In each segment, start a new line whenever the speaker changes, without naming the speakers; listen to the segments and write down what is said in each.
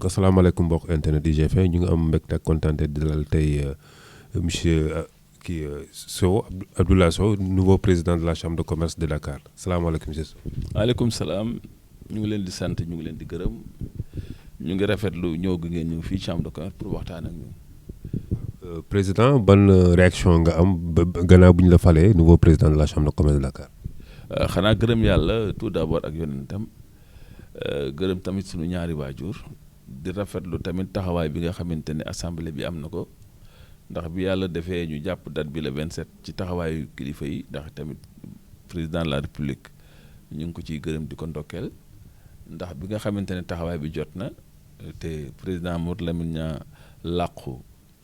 asalaamaaleykum mbokk internet IGFM ñu ngi am mbégte ak kontaante di dalal tey monsieur Sow Abdoulaye Sow nouveau président de la chambre de commerce de Dakar salaamaaleykum monsieur Sow.
waaleykum salaam ñu ngi leen di sant ñu ngi leen di gërëm ñu ngi rafetlu ñëw gi ngeen ñëw fii chambre de commerce pour waxtaan ak ñun.
président ban réaction nga am ba gannaaw bu ñu la falee nouveau président de la chambre de commerce de Dakar.
xanaa gërëm yàlla tout d'abord ak yonentam gërëm tamit suñu ñaari waajur di rafetlu tamit taxawaay bi nga xamante ne assemblée bi am na ko ndax bi yàlla defee ñu jàpp date bi le 27 ci taxawaayu kilifa yi ndax tamit président de la république ñu ngi ko ciy gërëm di ko ndokkeel ndax bi nga xamante ne taxawaay bi jot na te président Mamadou Lamine Niang làqu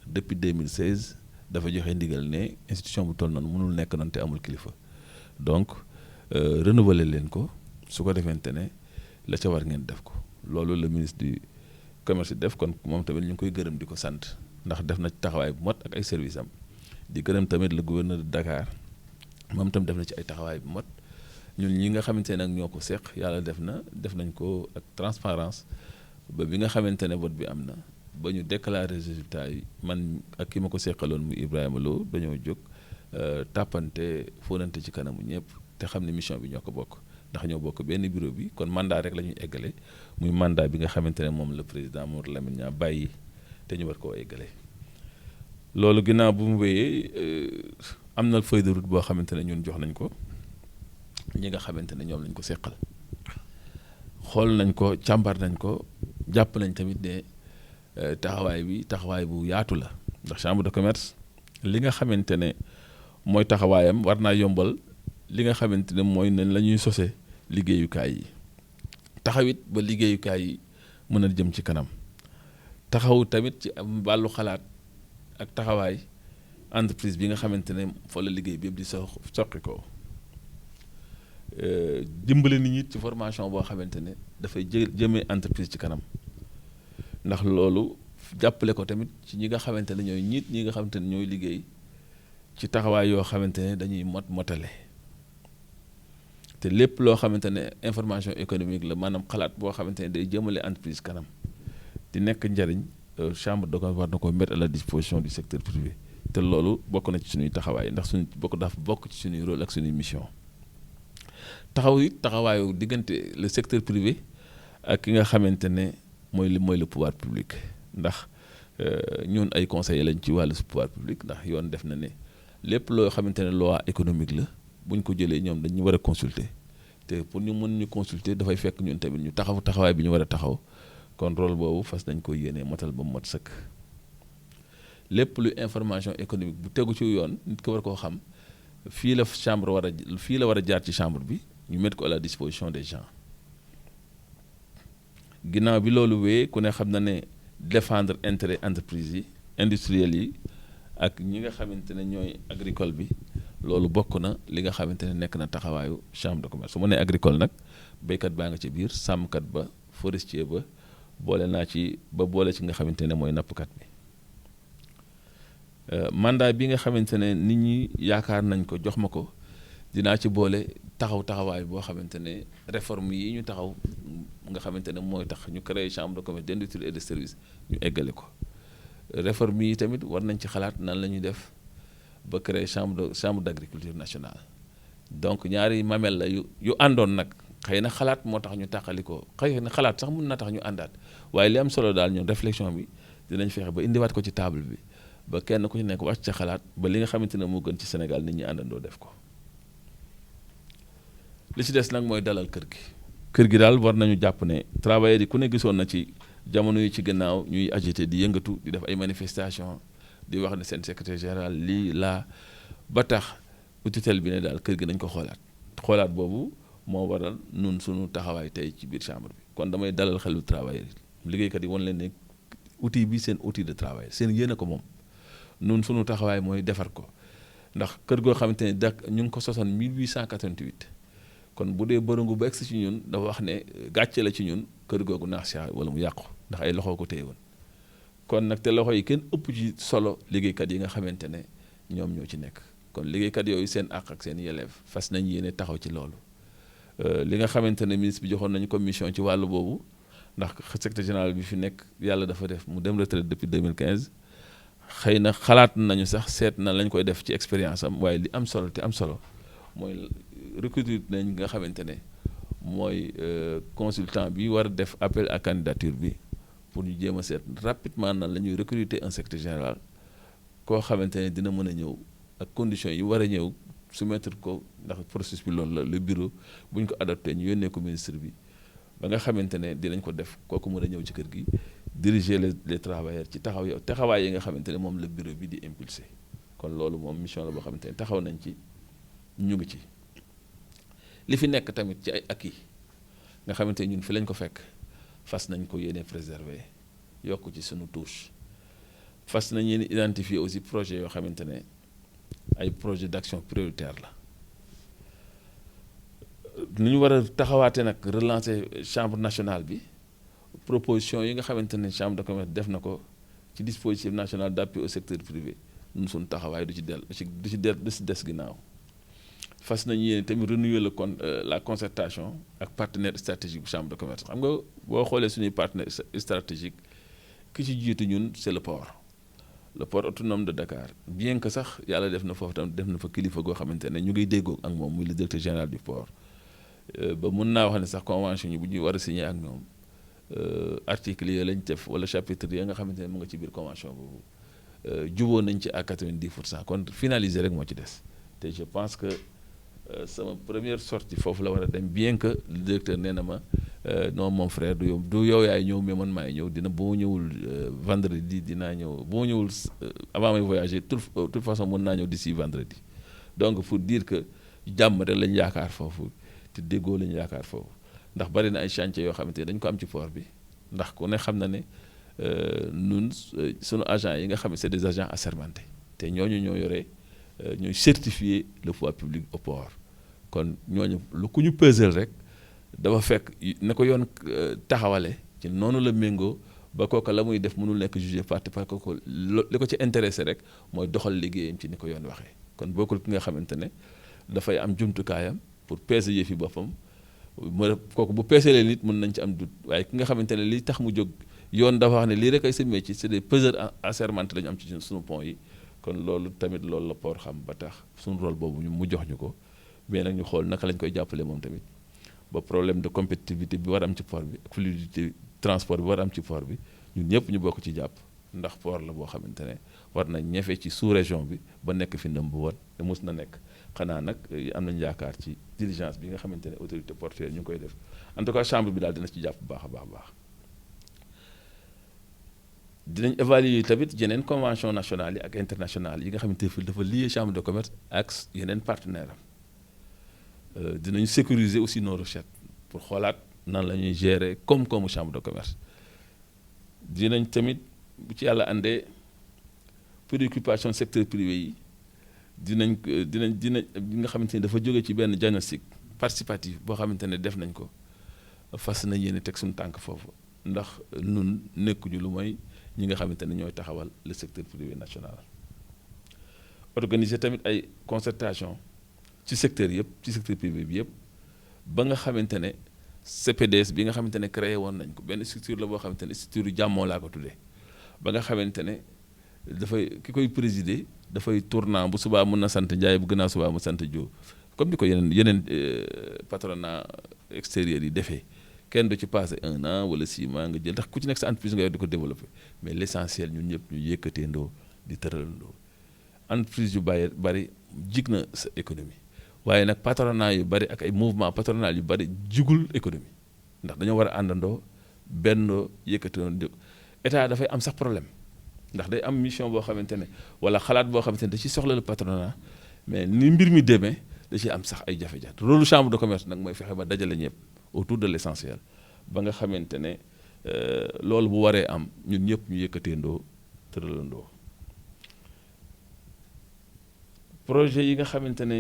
depuis 2016 dafa joxe ndigal ne institution bu toll noonu mënul nekk noonu te amul kilifa donc renouveler leen ko su ko defente ne la ca war ngeen def ko loolu le ministre du commerce def kon moom tamit ñu ngi koy gërëm di ko sant ndax def na ci taxawaay bu mot ak ay service am di gërëm tamit le gouverneur de Dakar moom tam def na ci ay taxawaay bu mot ñun ñi nga xamante ne nag ñoo ko seq yàlla def nañ ko ak transparence ba bi nga xamante ne vote bi am na ba ñu déclarer résultat yi man ak ki ma ko seqaloon mu Ibrahima Lo dañoo jóg tàppante fóonante ci kanamu ñëpp te xam ne mission bi ñoo ko bokk ndax ñoo bokk benn bureau bi kon mandat rek la ñuy eggale muy mandat bi nga xamante ne moom la président Mamadou Lamine Niang bàyyi te ñu war koo eggale loolu ginnaaw bu mu wéyee am na feuille de route boo xamante ne ñun jox nañ ko ñi nga xamante ne ñoom lañ ko seqal xool nañ ko càmbar nañ ko jàpp nañ tamit ne taxawaay bu yaatu la ndax chambre de commerce li nga xamante ne mooy taxawaayam war naa yombal li nga xamante ne mooy nañ la ñuy sose liggéeyukaay yi taxawit ba liggéeyukaay yi mën a jëm ci kanam taxaw tamit ci am wàllu xalaat ak taxawaay entreprise bi nga xamante ne fa la liggéey bi yëpp di soqi ko dimbale nit ñi ci formation boo xamante ne dafay jëmee entreprise ci kanam ndax loolu jàppale ko tamit ci ñi nga xamante ne ñooy ñi nga xamante ne ñooy liggéey ci taxawaay yoo xamante ne dañuy motale te lépp loo xamante ne information économique la maanaam xalaat boo xamante ne day jëmale entreprise kanam di nekk njariñ chambre de commerce war na ko mettre à la disposition du secteur privé te loolu bokk na ci suñuy taxawaay ndax dafa bokk ci suñuy rôle ak suñuy mission taxawaayu diggante le secteur privé ak ki nga xamante ne mooy le pouvoir public ndax ñun ay conseillers lañ ci wàllu pouvoir public ndax yoon def na ne lépp loo xamante ne loi économique la bu ñu ko jëlee ñoom dañu war a consulter te pour ñu mën ñu consulter dafay fekk ñun tamit ñu taxawaay bi ñu war a taxaw kon rôle boobu fas nañ ko yéenee motal ba mu mot sëkk lépp lu information économique bu tegu ci yoon nit ko war koo xam fii la war a jaar ci chambre bi ñu mettre ko à la disposition des gens ginnaaw bi loolu wéyee ku ne xam na ne défendre intérêt entreprise yi industriels yi ak ñi nga xamante ne ñooy agricole bi loolu bokk na li nga xamante ne nekk na taxawaayu chambre de commerce su ma nee agricole nag béykat baa nga ci biir sàmmkat ba forestier ba boole ci nga xamante ne mooy nappkat bi mandat bi nga xamante ne nit ñi yaakaar nañ ko jox ma ko dinaa ci boole taxawaay boo xamante ne réforme yi ñu taxaw nga xamante ne mooy tax ñu créer chambre de commerce d'industrie et de service ñu eggale ko réforme yi tamit war nañ ci xalaat nan la ñuy def ba créer chambre d'agriculture nationale donc ñaari mamel la yu àndoon nag xëy na xalaat moo tax ñu tàqali ko xëy na xalaat sax mun na tax ñu àndaat waaye li am solo daal ñun réflexion bi dinañ fexe ba indiwaat ko ci table bi ba kenn ku ci nekk wàcc ca xalaat ba li nga xamante ne moo gën ci Sénégal nit ñi àndandoo def ko li ci des nag mooy dalal kër gi daal war nañu jàpp ne travailleurs yi ku ne gisoon na ci jamono yi ci gannaaw ñuy agité di yëngatu di def ay manifestation di wax ne seen secrétaire général lii laa ba tax tutelle bi ne daal kër gi nañ ko xoolaat boobu moo waral nun suñu taxawaay tey ci biir chambre bi kon damay dalal xelu travailleurs yi liggéeykat yi wan leen ne outil bi seen outil de travail seen yéene ko moom nun suñu taxawaay mooy defar ko ndax kër goo xamante ne ñu ngi ko sosoon 1888 kon bu dee bërëngu ba egsi ci ñun dafa wax ne gàcce la ci ñun kër googu naax si wala mu yàqu ndax ay loxo ko téye woon kon nag te loxo yi kenn ëpp ci solo liggéeykat yi nga xamante ne ñoom ñoo ci nekk kon liggéeykat yooyu seen àq ak seen yelleef fas nañ yéene taxaw ci loolu li nga xamante ne ministre bi joxoon nañu commission ci wàllu boobu ndax secrétaire général bi fi nekk yàlla dafa def mu dem retraite depuis 2015 xëy na xalaat nañu sax seet na lañ koy def ci expérience am waaye li am solo te am solo mooy recruter nañ nga xamante ne mooy consultant bi war a def appel à candidature bi pour ñu jéem a seet rapidement nan la ñuy recruter un secrétaire général koo xamante ne dina mën a ñëw ak conditions yi war a ñëw soumettre ko ndax processus bi loolu la le bureau bu ñu ko adopté ñu yónnee ko ministre bi ba nga xamante ne dinañ ko def kooku mën a ñëw ci kër gi diriger les travailleurs ci taxawaay yi nga xamante ne moom la bureau bi di impulser kon loolu moom mission la boo xamante ne taxaw nañ ci ñu ngi ci li fi nekk tamit ci ay acquis nga xamante ne ñun fi lañ ko fekk fas nañ ko yéene préserver yokk ci sunu touche fas nañ yéene identifier aussi projet yoo xamante ne ay projet d'action prioritaire la nu ñu war a taxawaate nag relancer chambre nationale bi proposition yi nga xamante ne chambre de commerce def na ko ci dispositif national d'appui au secteur privé ñun suñu taxawaay du ci des ginnaaw fas nañu yéene tamit renouer la concertation ak partenaire stratégique bu chambre de commerce xam nga boo xoolee suñuy partenaire stratégique ki ci jiitu ñun c'est le port autonome de Dakar bien que sax yàlla def na foofu tam def na fa kilifa goo xamante ne ñu ngi déggoo ak moom muy le directeur général du port ba mun naa wax ne sax convention yi bu ñuy war a signer ak ñoom article yi lañ def wala chapitre yi nga xamante ne mu nga ci biir convention boobu juboo nañ ci à 90% kon finaliser rek moo ci des te je pense que sama première sortie foofu la war a dem bien que le directeur nee na ma non mon frère du yow yaay ñëw mais man maay ñëw dina boo ñëwul vendredi dinaa ñëw boo ñëwul avant may voyager toute façon mën naa ñëw d'ici vendredi donc pour dire que jàmm rek lañ yaakaar foofu te déggoo lañ yaakaar foofu ndax bari na ay chantier yoo xamante ne dañ ko am ci port bi ndax ku ne xam na ne ñun sunu agents yi nga xam ne c'est des agents assermentés te ñooñu ñoo yore ñooy certifier le poids public au port kon ñooñu lu ku ñu peser rek dafa fekk na ko yoon taxawale ci noonu la méngoo ba kooka la muy def mënul nekk jugé parti parce que li ko ci intéressé rek mooy doxal liggéeyam ci ni ko yoon waxee kon bokkul ki nga xamante ne dafay am jumtukaayam pour peser yëfi boppam kooku bu peeselee nit mën nañ ci am doute waaye ki nga xamante ne li tax mu jóg yoon dafa wax ne lii rek ay sa métier c'est des peseurs assermentés la ñu am ci suñu pont yi kon loolu tamit loolu la port xam ba tax suñu rôle boobu mu jox ñu ko mais nag ñu xool naka lañ koy jàppale moom tamit ba problème de compétitivité bi war am ci port bi ak fluidité transport bi war am ci port bi ñun ñëpp ñu bokk ci jàpp ndax port la boo xamante ne war na ñefe ci sous-région bi ba nekk fi ndëm bu war te mus na nekk xanaa nag am nañ yaakaar ci diligence bi nga xamante ne autorité portuaire ñu ngi koy def en tout cas chambre bi daal dina ci jàpp baax a baax dinañ évaluer tamit yeneen convention nationale yi ak internationale yi nga xamante ne dafa lié chambre de commerce ak yeneen partenaire am dinañ sécuriser aussi nos recettes pour xoolaat nan la ñuy gérer koom-koomu chambre de commerce dinañ tamit bu ci yàlla àndee préoccupation secteur privé yi dina nga xamante ne dafa jóge ci benn diagnostic participatif boo xamante ne def nañ ko fas na yéene teg suñu tànk foofu ndax nun nekkuñu lu mooy ñi nga xamante ne ñooy taxawal le secteur privé national organiser tamit ay concertation ci secteur yëpp ci secteur privé bi yëpp ba nga xamante ne CPDS bi nga xamante ne créé woon nañ ko benn structure la boo xamante ne structure yu jàmmoo laa ko tuddee ba nga xamante ne dafay ki koy présider dafay tournant bu subaa mën na sant Ndiaye bu gënaa subaa mu sant Diop comme ni ko yeneen patronat extérieur yi defee kenn du ci passé 1 an wala 6 mois nga jël ndax ku ci nekk sa entreprise nga yor di ko développer mais l'essentiel ñun ñëpp ñu yëkkatee ndoo di tëralandoo entreprise yu bari jig na sa économie waaye nag patronat yu bari ak ay mouvement patronal yu bari jigul économie ndax dañoo war a àndandoo bennoo yëkkatee état dafay am sax problème ndax day am mission boo xamante ne wala xalaat boo xamante ne da ciy soxla le patronat mais ni mbir mi demee da ciy am sax ay jafe-jafe rôle chambre de commerce nag mooy fexe ba dajale ñëpp autour de l'essentiel ba nga xamante ne loolu bu waree am ñun ñëpp ñu yëkkateendoo tëralandoo projet yi nga xamante ne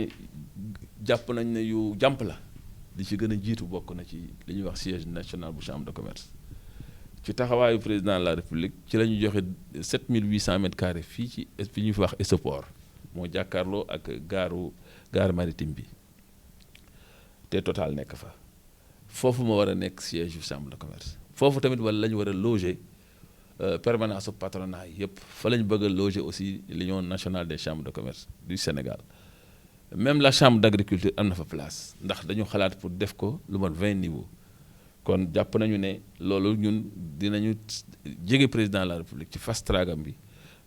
jàpp nañ ne yu jàmp la li ci gën a jiitu bokk na ci li ñuy wax siège national bu chambre de commerce ci taxawaayu président de la république ci la ñu joxe 7800 mètres carrés fii ci fi ñuy wax Essoport moo jàkkaarloo ak gare maritime bi te Total nekk fa foofu ma war a nekk siège yu chambre de commerce foofu tamit wala la ñu war a loger permanence patronat yi yëpp fa la ñu bëgg a loger aussi l'union nationale des chambres de commerce du Sénégal même la chambre d'agriculture am na fa place ndax dañu xalaat pour def ko lu mat 20 niveaux kon jàpp nañu ne loolu ñun dinañu jege président de la République ci fast track bi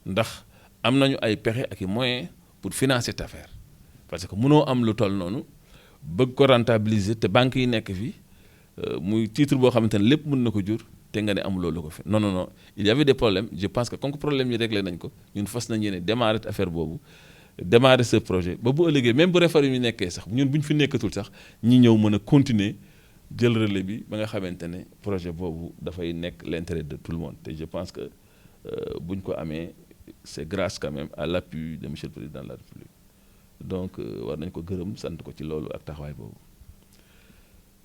ndax am nañu ay pexe ak i moyens pour financer cette affaire parce que mënoo am lu toll noonu bëgg ko rentabiliser te banques yi nekk fi muy titre boo xamante ne lépp mën na ko jur te nga ne amuloo lu ko fi non non non il y avait des problèmes je pense que comme que problème yi réglé nañ ko ñun fas nañ yéene démarrer affaire boobu démarrer ce projet ba bu ëllëgee même bu réforme yi nekkee sax ñun bu ñu fi nekkatul sax ñi ñëw mën a continuer jël relais bi ba nga xamante ne projet boobu dafay nekk l'intérêt de tout le monde te je pense que bu ñu ko amee c'est grâce quand même à l'appui de monsieur le président de la République donc war nañ ko gërëm sant ko ci loolu ak taxawaay boobu.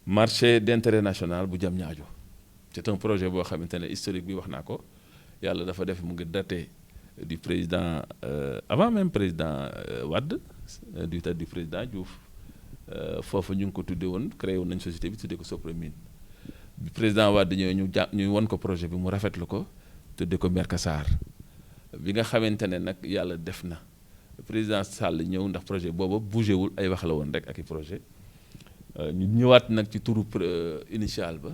Marché d'intérêt national bu Diamniadio c'est un projet boo xamante ne historique bi wax naa ko yàlla dafa def mu ngi daté du président avant même président Wade du temps du président Diouf foofu ñu ngi ko tuddee woon créé woon nañ société bi tuddee ko Sopramine bi président Wade ñëwee ñu won ko projet bi mu rafetlu ko tuddee ko Mercassar bi nga xamante ne nag yàlla def na président Sall ñëw ndax projet booba bougé wul ay wax la woon rek ak i projet ñu ñëwaat nag ci turu initial ba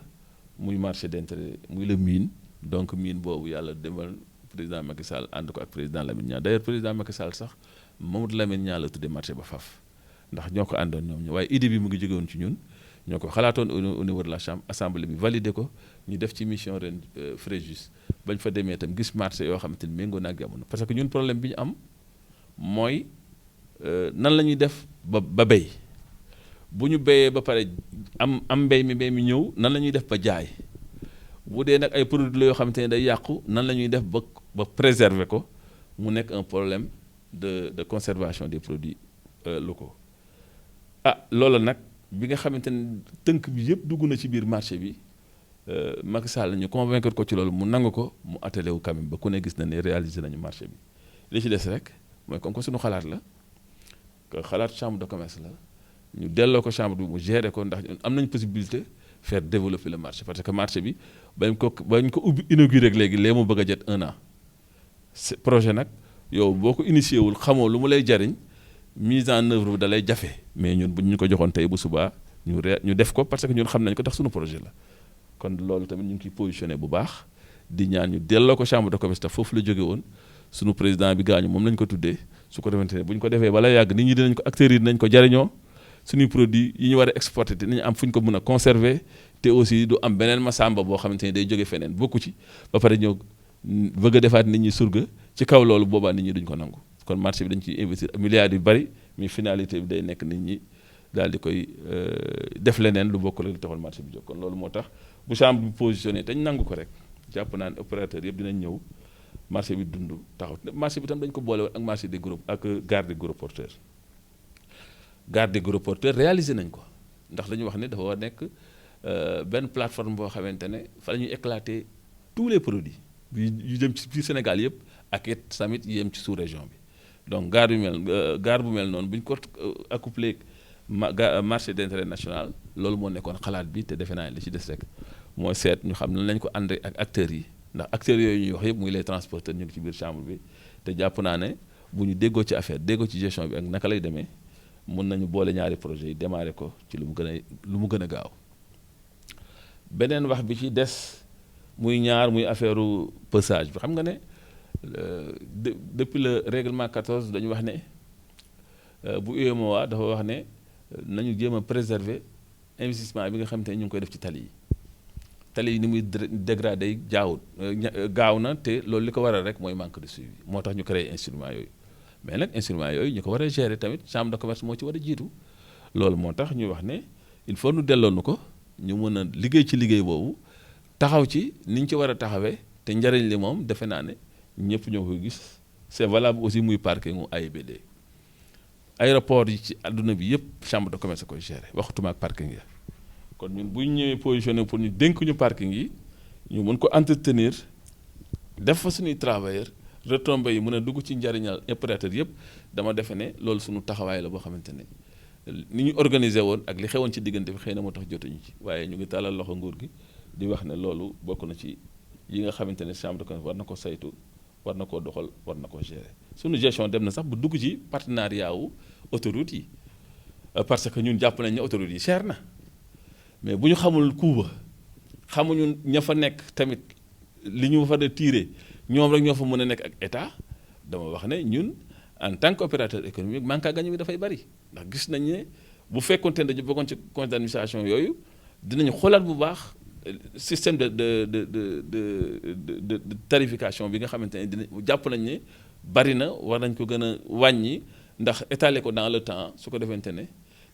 muy marché d'intérêt muy le mine donc mine boobu yàlla demal président Macky Sall ànd ko ak président Lamine Niang d'ailleurs président Macky Sall sax Mamadou Lamine Niang la tuddee marché ba faf ndax ñoo ko àndoon ñoom ñu waaye idée bi mu ngi jógewoon ci ñun ñoo ko xalaatoon au niveau de la chambre assemblée bi validé ko ñu def ci mission ren Fréjus bañ fa demee itam gis marché yoo xamante ni méngoo na ak jamono parce que ñun problème bi ñu am mooy nan la ñuy def ba béy bu ñu béyee ba pare am mbéy mi ñëw nan la ñuy def ba jaay bu dee nag ay produits la yoo xamante ne day yàqu nan la ñuy def ba préserver ko mu nekk un problème de conservation des produits locaux loolu nag bi nga xamante ne tënk bi yëpp dugg na ci biir marché bi Macky Sall ñu convaincre ko ci loolu mu nangu ko mu attelé wu quand même ba ku ne gis na ne réaliser nañu marché bi li ci des rek mooy comme que suñu xalaat la que xalaat chambre de commerce la ñu delloo ko chambre bi mu gérer ko ndax am nañ possibilité faire développer le marché parce que marché bi bañ ko ubbi inauguré rek léegi lee mu bëgg a jot 1 an projet nag yow boo ko initié wul xamoo lu mu lay jariñ mise en œuvre bi da lay jafe mais ñun bu ñu ko joxoon tey bu subaa ñu def ko parce que ñun xam nañ ko tax suñu projet la kon loolu tamit ñu ngi ciy positionné bu baax di ñaan ñu delloo ko chambre de commerce te foofu la jóge woon suñu président bi gaañu moom lañ ko tuddee su ko defante ne bu ñu ko defee bala yàgg nit ñi dinañ ko acteurs yi dinañ ko jariñoo suñuy produit yi ñu war a exporter dinañ am fu ñu ko mën a conserver te aussi du am beneen masamba boo xamante ne day jóge feneen bokku ci ba pare ñëw bëgg a defaat nit ñi surga ci kaw loolu boobaa nit ñi duñ ko nangu kon marché bi dañ ciy investir milliards yu bari mais finalité bi day nekk nit ñi daal di koy def leneen lu bokk la lu taxal marché bi jóg kon loolu moo tax bu chambre bi positionné te ñu nangu ko rek jàpp naa ne opérateur yëpp dinañ ñëw marché bi dund taxaw marché bi tam dañ ko boole woon ak marché des gros ak gare des gros porteurs gare des gros porteurs réalisé nañ ko ndax dañu wax ne dafa war nekk benn plateforme boo xamante ne fa la ñuy éclater tous les produits yu jëm ci biir Sénégal yëpp ak it tamit yem ci sous-région bi donc gare bu mel noonu bu ñu ko accouplé marché d'intérêt national loolu moo nekkoon xalaat bi te defe naa li ci des rek mooy seet ñu xam ne lañ ko ànd ak acteurs yi ndax acteurs yooyu ñuy wax yëpp muy les transporteurs ñu ngi ci biir chambre bi te jàpp naa ne bu ñu déggoo ci affaire déggoo ci gestion bi ak naka lay demee mun nañu boole ñaari projets yi démarrer ko ci lu mu gën a gaaw beneen wax bi ci des muy muy affaire pesage bi xam nga ne depuis le règlement 14 dañu wax ne bu UEMOA dafa wax ne nañu jéem a préserver investissement bi nga xamante ne ñu ngi koy def ci tali yi ni muy dégradé gaaw na te loolu li ko waral rek mooy manque de suivi moo tax ñu créé instrument yooyu mais nag instrument yooyu ñu ko war a gérer tamit chambre de commerce moo ci war a jiitu loolu moo tax ñuy wax ne il faut nu delloonu ko ñu mën a liggéey ci liggéey boobu taxaw ci ni ñu ci war a taxawee te njariñ li moom defe naa ne ñëpp ñoo koy gis c'est valable aussi muy parking mu AIBD aéroport yi ci àdduna bi yëpp chambre de commerce koy gérer waxutuma ak parking yi kon ñun bu ñu ñëwee positionné pour ñu dénk ñu parking yi ñu mën ko entretenir def fa suñuy travailleurs retombées yi mën a dugg ci njariñal opérateur yëpp dama defe ne loolu suñu taxawaay la boo xamante ne ni ñu organiser woon ak li xewoon ci diggante bi xëy na moo tax jotuñu ci waaye ñu ngi tàllal loxo nguur gi di wax ne loolu bokk na ci yi nga xamante ne chambre de commerce war na ko saytu war na koo doxal war na koo gérer suñu gestion dem na sax bu dugg ci partenariat wu autoroute yi parce que ñun jàpp nañ ne autoroute yi cher na mais bu ñu xamul coût ba xamuñu ña fa nekk tamit li ñu fa de tirer ñoom rek ñoo fa mën a nekk ak état dama wax ne ñun en tant qu'opérateur économique manque à gagner bi dafay bari ndax gis nañ ne bu fekkonte ne dañu bokkoon ci conseil d'administration yooyu dinañu xoolaat bu baax système de tarification bi nga xamante ne dina jàpp nañ ne bari na war nañ ko gën a wàññi ndax étaler ko dans le temps su ko defente ne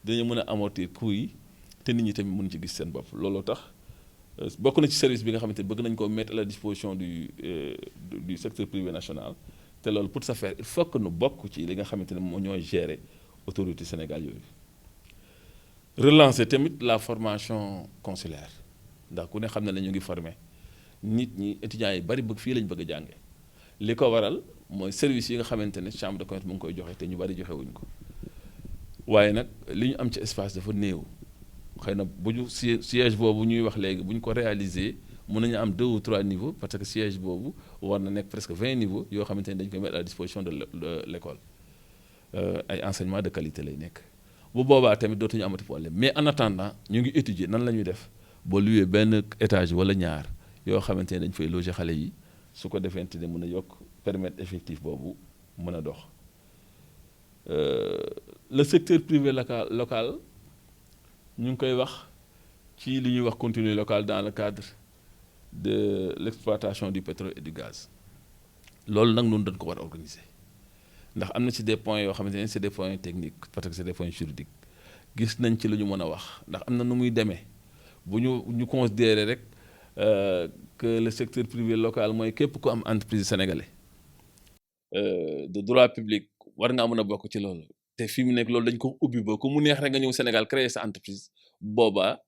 dinañu mën a amortir coûts yi te nit ñi tamit mën ci gis seen bopp looloo tax bokk na ci service bi nga xamante ne bëgg nañ ko mettre à la disposition du secteur privé national te loolu pour ça faire il faut que nu bokk ci li nga xamante ne moo ñooy gérer autorité Sénégal yooyu relancer tamit la formation consulaire ndax ku ne xam ne ñu ngi former nit ñi étudiants yi bari bëgg fii lañ bëgg a jànge li ko waral mooy service yi nga xamante ne chambre de commerce mu ngi koy joxe te ñu bari joxe wuñ ko waaye nag li ñu am ci espace dafa néew xëy na bu ñu siège boobu ñuy wax léegi bu ñu ko réaliser mën nañu am 2 ou 3 niveaux parce que siège boobu war na nekk presque 20 niveaux yoo xamante ne dañ koy mettre à la disposition de l'école ay enseignement de qualité lay nekk bu boobaa tamit dootuñu amati problème mais en attendant ñu ngi étudier nan la ñuy def ba louer benn étage wala ñaar yoo xamante ne dañ fay loger xale yi su ko defente ne mën a yokk permettre effectif boobu mën a dox le secteur privé local ñu ngi koy wax ci li ñuy wax contenu local dans le cadre de l'exploitation du pétrole et du gaz loolu nag noonu dañ ko war a organiser ndax am na ci des points yoo xamante ne c'est des points techniques parce que c'est des points juridiques gis nañ ci lu ñu mën a wax ndax am na nu muy demee bu ñu considérer rek que le secteur privé local mooy képp ku am entreprise sénégalais de droit public war ngaa mën a bokk ci loolu te fi mu nekk loolu dañ ko ubbi ba ku mu neex rek nga ñëw Sénégal créer sa entreprise boobaa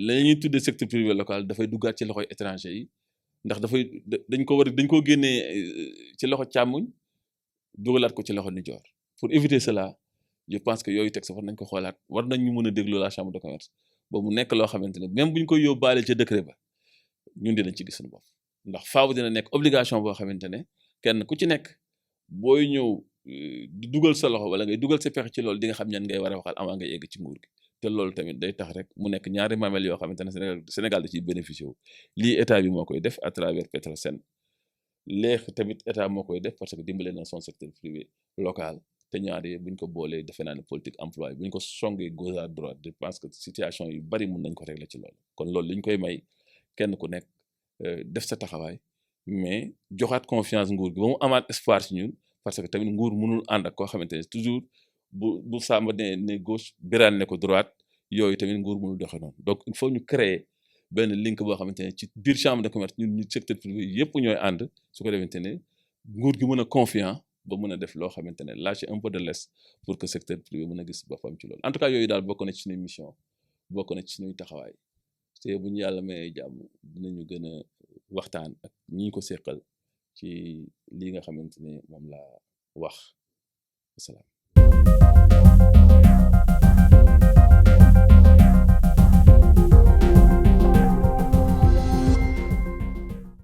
la ñuy tuddee secteur privé local dafay duggaat ci loxoy étranger yi ndax dañ ko génnee ci loxo càmmuñ dugalaat ko ci loxo nijoor pour éviter cela je pense que yooyu texte war nañ ko xoolaat war nañ ñu mën a déglu la chambre de commerce ba mu nekk loo xamante ne même bu ñu koy yóbbaale ca décret ba ñun dinañ ci gis suñu bopp ndax faaw dina nekk obligation boo xamante ne kenn ku ci nekk booy ñëw di dugal sa loxo wala ngay dugal sa pexe ci loolu di nga xam ñan ngay war a waxal avant ngay egg ci nguur gi te loolu tamit day tax rek mu nekk ñaari mamel yoo xamante ne Sénégal da ciy bénéficié wu lii état bi moo koy def à travers Petrosen léegi tamit état moo koy def parce que dimbale na son secteur privé local te ñaari bu ñu ko boolee defe naa ne politique emploi bu ñu ko songee gauche à droite je pense que situation yu bari mun nañ ko régler ci loolu kon loolu li ñu koy may kenn ku nekk def sa taxawaay mais joxaat confiance nguur gi ba mu amaat espoir ci ñun parce que tamit nguur mënul ànd ak koo xamante ne toujours bu Samba ne gauche Birane ne ko droite yooyu tamit nguur mënul doxe noonu donc il faut ñu créer benn link boo xamante ne ci biir chambre de commerce ñun ñu secteur privé yëpp ñooy ànd su ko defante ne nguur gi mën a confiant ba mën a def loo xamante ne lâcher un peu de lest pour que secteur privé mën a gis boppam ci loolu en tout cas yooyu daal bokk na ci suñuy mission bokk na ci suñuy taxawaay te bu ñu yàlla mayee jàmm dinañu gën a waxtaan ak ñi ñu ko seqal ci lii nga xamante ne moom laa wax asalaam